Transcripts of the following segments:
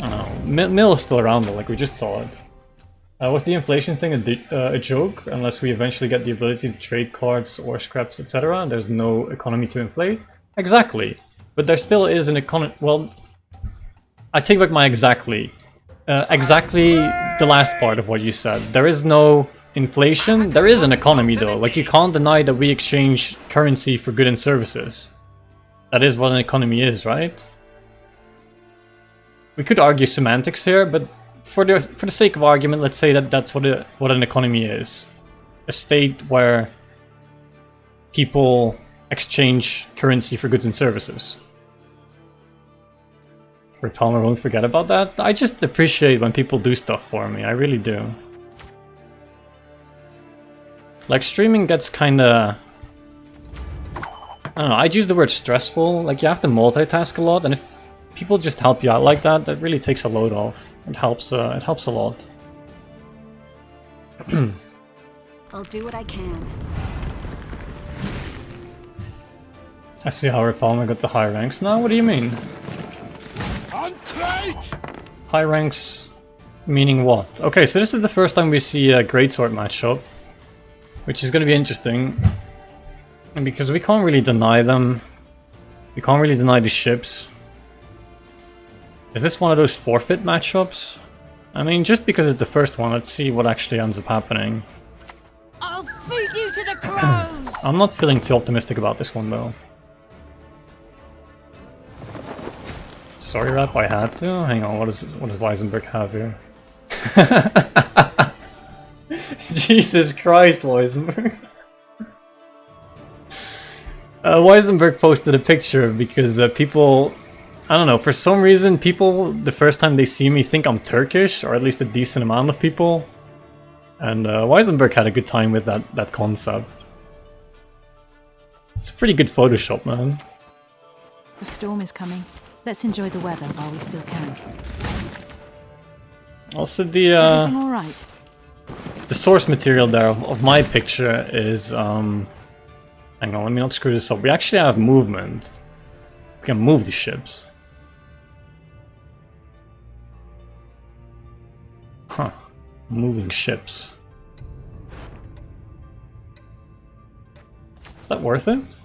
I don't know. Mill is still around though, like we just saw it. Was the inflation thing a joke? Unless we eventually get the ability to trade cards or scraps, etc., there's no economy to inflate? Exactly. But there still is an economy. Well, I take back my exactly. Exactly the last part of what you said. There is no inflation. There is an economy though. Like, you can't deny that we exchange currency for goods and services. That is what an economy is, right? We could argue semantics here, but for the sake of argument, let's say that that's what an economy is. A state where people exchange currency for goods and services. Palmer won't forget about that. I just appreciate when people do stuff for me, I really do. Like, streaming gets kinda... I don't know, I'd use the word stressful. Like, you have to multitask a lot, and if people just help you out like that, that really takes a load off. It helps a lot. I'll do what I can. I see how Palmer got to high ranks now. What do you mean? High ranks meaning what? Okay, so this is the first time we see a greatsword matchup, which is going to be interesting. And because we can't really deny them. We can't really deny the ships. Is this one of those forfeit matchups? I mean, just because it's the first one, let's see what actually ends up happening. I'll feed you to the crows! I'm not feeling too optimistic about this one, though. Sorry, Rap, I had to. Hang on, what does Weisenberg have here? Jesus Christ, Weisenberg. Weisenberg posted a picture because people... I don't know, for some reason, people, the first time they see me, think I'm Turkish, or at least a decent amount of people. And Weisenberg had a good time with that concept. It's a pretty good Photoshop, man. The storm is coming. Let's enjoy the weather while we still can. Also, Everything all right? the source material there of my picture is... hang on, let me not screw this up. We actually have movement. We can move the ships. Huh. Moving ships. Is that worth it?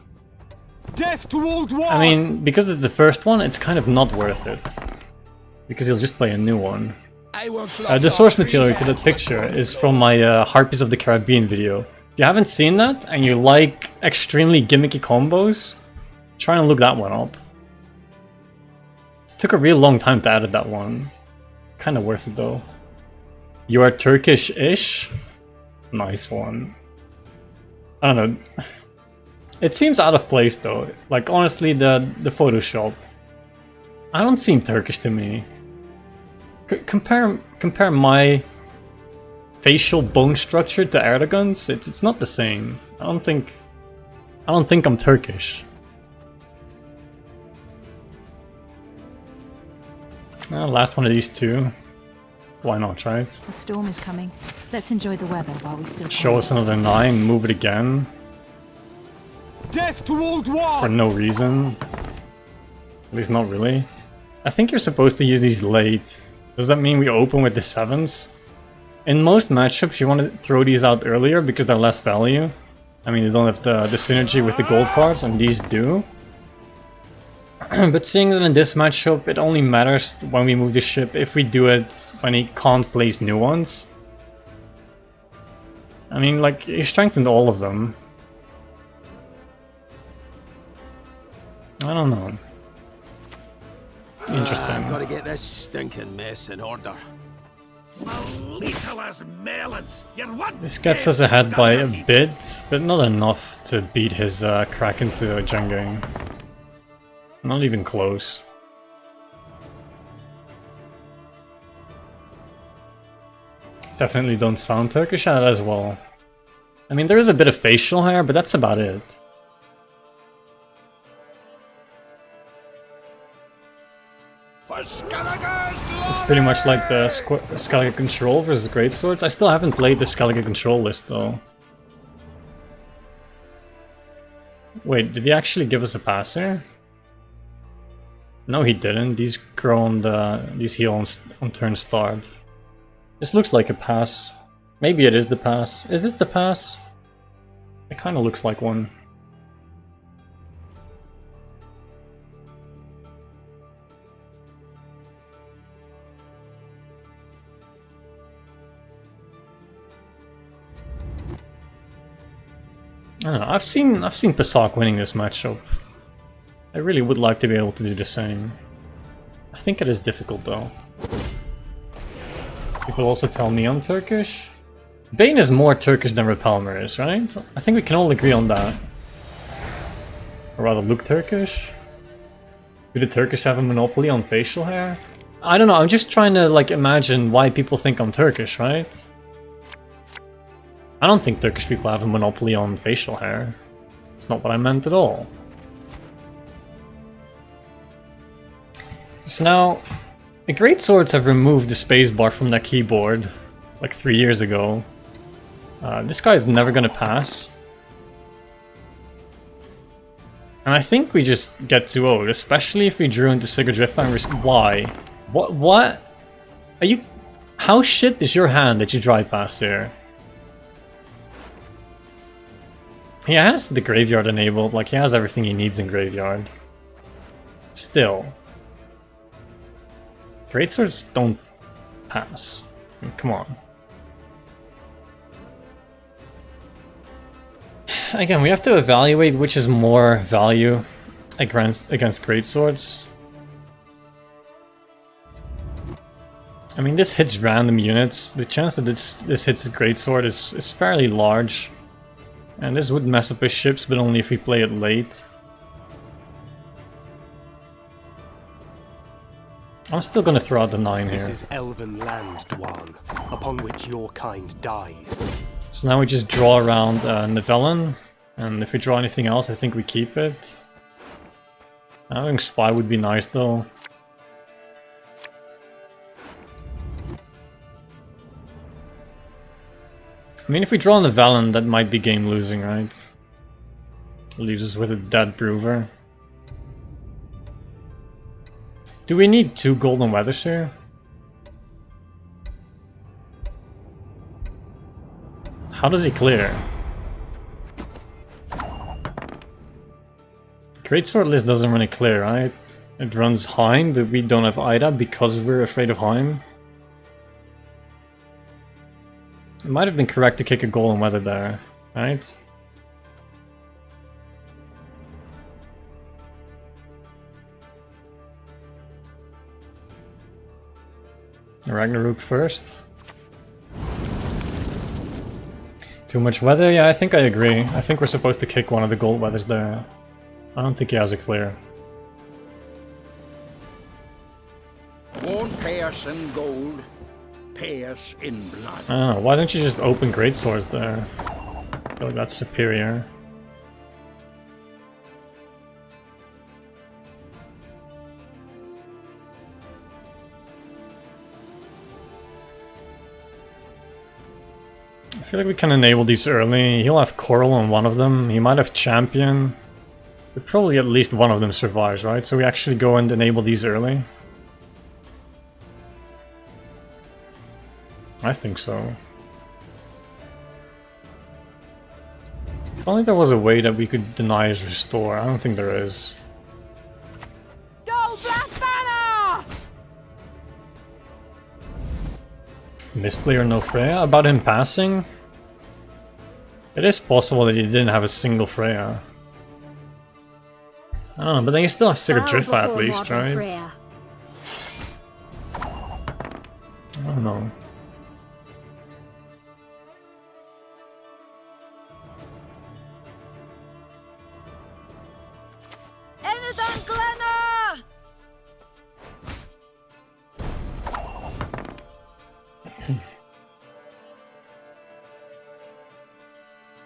Death to old war! I mean, because it's the first one, it's kind of not worth it. Because you'll just play a new one. The source material to that picture is from my Harpies of the Caribbean video. If you haven't seen that, and you like extremely gimmicky combos, try and look that one up. It took a real long time to edit that one. Kinda worth it though. You are Turkish-ish? Nice one. I don't know. It seems out of place though. Like, honestly, the Photoshop. I don't seem Turkish to me. Compare my facial bone structure to Erdogan's. It's not the same. I don't think I'm Turkish. Last one of these two. Why not, right? The storm is coming. Let's enjoy the weather while we still can. Show us another 9, move it again. Death to old war! For no reason. At least not really. I think you're supposed to use these late. Does that mean we open with the 7s? In most matchups you want to throw these out earlier because they're less value. I mean, you don't have the synergy with the gold cards, and these do. But seeing that in this matchup, it only matters when we move the ship if we do it when he can't place new ones. I mean, like, he strengthened all of them. I don't know. Interesting. I've got to get this stinking mess in order. This gets us ahead by a bit, but not enough to beat his crack into Jengang. Not even close. Definitely don't sound Turkish at as well. I mean, there is a bit of facial hair, but that's about it. It's pretty much like the Scoia'tael Control versus Greatswords. I still haven't played the Scoia'tael Control list though. Wait, did he actually give us a pass here? No, he didn't. These grow on these heal on turn start. This looks like a pass. Maybe it is the pass. Is this the pass? It kind of looks like one. I don't know. I've seen Pasak winning this matchup. I really would like to be able to do the same. I think it is difficult though. People also tell me I'm Turkish. Bane is more Turkish than Repelmer is, right? I think we can all agree on that. Or rather look Turkish. Do the Turkish have a monopoly on facial hair? I don't know, I'm just trying to like imagine why people think I'm Turkish, right? I don't think Turkish people have a monopoly on facial hair. It's not what I meant at all. So now, the Greatswords have removed the spacebar from their keyboard like 3 years ago. This guy's never gonna pass. And I think we just get too old, especially if we drew into Sigurd Driftfang and risk. Why? What? Are you... How shit is your hand that you drive past here? He has the graveyard enabled, like he has everything he needs in graveyard. Still. Greatswords don't pass. I mean, come on. Again, we have to evaluate which is more value against Greatswords. I mean, this hits random units. The chance that this hits a Greatsword is fairly large. And this would mess up his ships, but only if we play it late. I'm still gonna throw out the 9 here. This is elven land, Dwan, upon which your kind dies. So now we just draw around Nivellen, and if we draw anything else, I think we keep it. I think Spy would be nice though. I mean, if we draw Nivellen, that might be game losing, right? Leaves us with a dead Brewer. Do we need 2 Golden Weathers here? How does he clear? Greatsword list doesn't really clear, right? It runs Heim, but we don't have Ida because we're afraid of Heim. It might have been correct to kick a Golden Weather there, right? Ragnarok first. Too much weather? Yeah, I think I agree. I think we're supposed to kick one of the gold weathers there. I don't think he has a clear. Won't pay us in gold, pay us in blood. I don't know, why don't you just open Greatswords there? I feel like that's superior. I feel like we can enable these early. He'll have Coral on one of them. He might have Champion. But probably at least one of them survives, right? So we actually go and enable these early. I think so. If only there was a way that we could deny his restore. I don't think there is. Go Black Banner! Misplay or no Freya? About him passing? It is possible that he didn't have a single Freya. I don't know, but then you still have Sigurd Driftfang at least, right? Freya. I don't know. Enidon Glenna!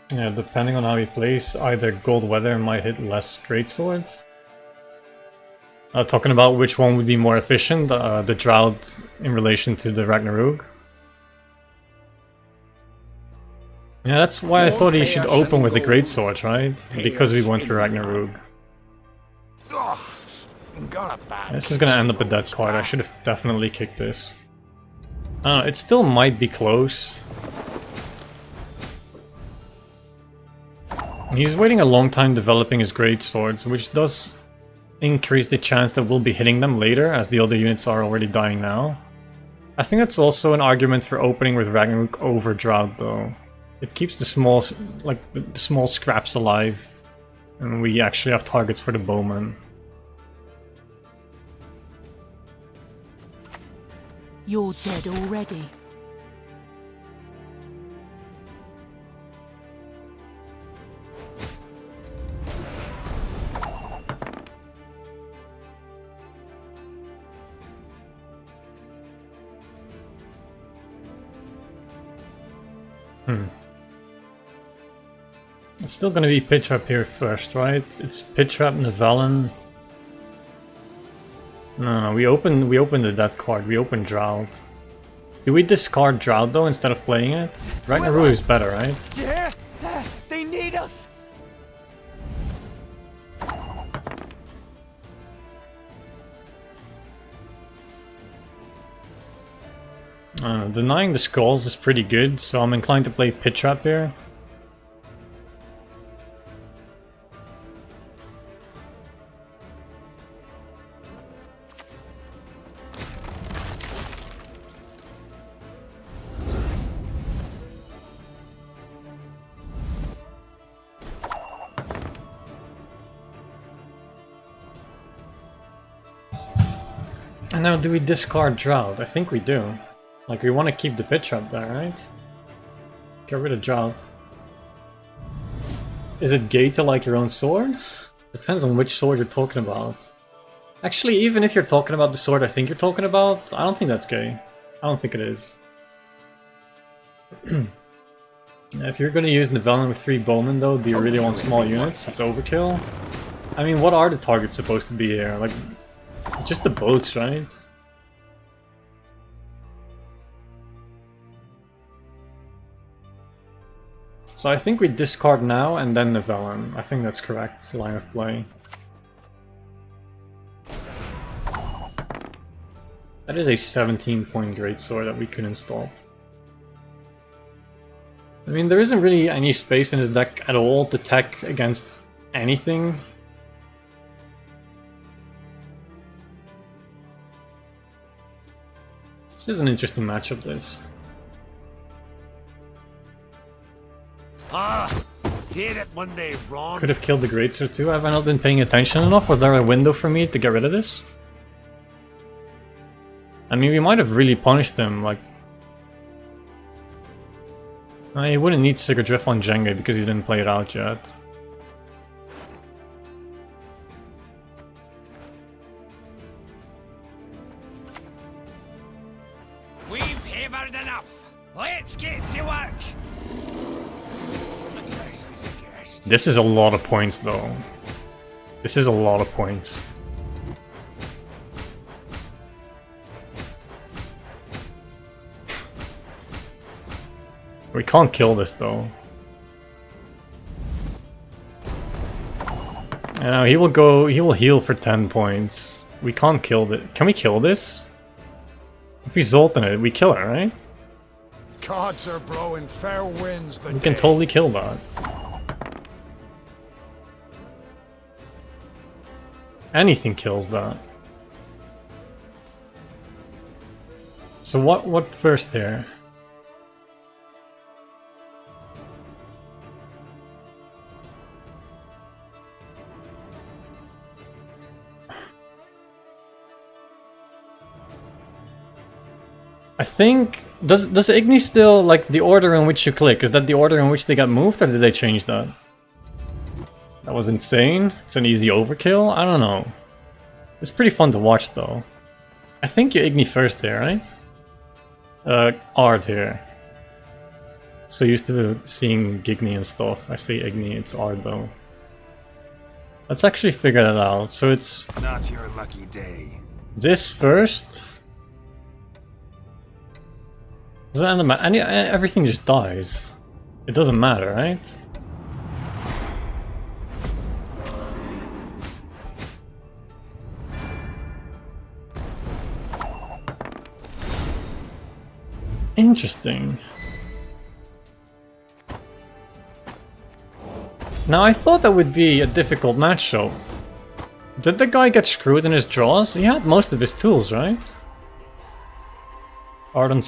Yeah, depending on how he plays, either Gold Weather might hit less Greatswords. Talking about which one would be more efficient, the Drought in relation to the Ragnarok. Yeah, that's why I thought he should open with the Greatsword, right? Because we went through Ragnarok. got a bad This is gonna end up a dead card. I should have definitely kicked this. I don't know, it still might be close. He's waiting a long time developing his great swords, which does increase the chance that we'll be hitting them later, as the other units are already dying now. I think that's also an argument for opening with Ragnarok over Drought, though. It keeps the small, like the small scraps alive, and we actually have targets for the bowmen. You're dead already. It's still gonna be Pit Trap here first, right? It's Pit Trap, Nivellen. No, we opened the dead card. We opened Drought. Do we discard Drought though instead of playing it? Ragnarok is better, right? Yeah, they need us. Denying the skulls is pretty good, so I'm inclined to play Pit Trap here. And now, do we discard Drought? I think we do. Like, we want to keep the Pit Trap there, right? Get rid of Drought. Is it gay to like your own sword? Depends on which sword you're talking about. Actually, even if you're talking about the sword I think you're talking about, I don't think that's gay. I don't think it is. If you're gonna use Nivellen with 3 bowmen though, do you really want small units? It's overkill. I mean, what are the targets supposed to be here? Like, just the boats, right? So I think we discard now and then Nivellen. I think that's correct line of play. That is a 17-point greatsword that we could install. I mean, there isn't really any space in his deck at all to tech against anything. This is an interesting matchup, this. Did it one day wrong. Could have killed the greatsword too. Have I not been paying attention enough? Was there a window for me to get rid of this? I mean, we might have really punished him, like... He wouldn't need Sigurd Drift on Jenge because he didn't play it out yet. We've hammered enough. Let's get to work. This is a lot of points, though. This is a lot of points. We can't kill this, though. And now he will heal for 10 points. We can't kill it. Can we kill this? If we Zoltan it, we kill it, right? Gods are blowing fair winds the We can totally kill that. Anything kills that. So what first here? I think does Igni still, like, the order in which you click, is that the order in which they got moved, or did they change that? That was insane. It's an easy overkill. I don't know. It's pretty fun to watch though. I think you Igni first here, right? Ard here. So used to seeing Gigni and stuff. I say Igni, it's Ard though. Let's actually figure that out. So it's Not your lucky day. this first. Doesn't everything just dies. It doesn't matter, right? Interesting. Now I thought that would be a difficult match though. Did the guy get screwed in his draws? He had most of his tools, right? Ardent